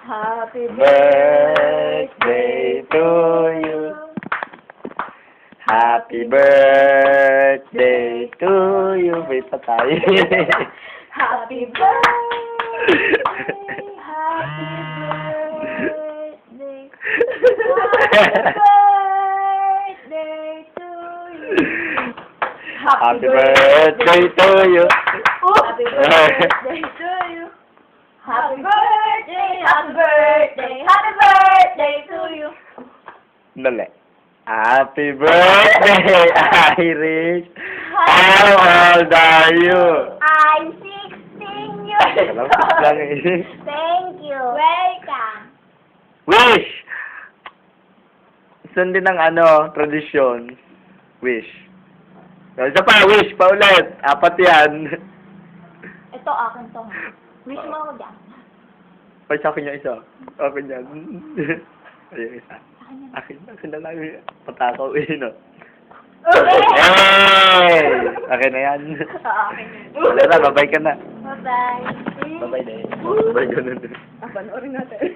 Happy Birthday to you. Happy birthday to you. May patay. Happy birthday. Happy birthday. Happy birthday to you. Happy birthday to you. Happy birthday, happy birthday, happy birthday to you. Dali. Happy birthday, Irish. How old are you? I'm 16 years Alam, old. lang eh. Thank you. Welcome. Wish! Sundin ng tradisyon. Wish. Isa pa, wish pa ulit. Apat yan. Ito akin to. Wish mo ako dyan. Ay, sa akin yung isa. Akin yan. Ayun, isa. Akin yan. Akin na lang. Patakaw eh, no? Okay. Hey! Akin na yan. Akin Tara, babay ka na. Bye-bye. Babay na eh. Babay ka na. Panoorin natin.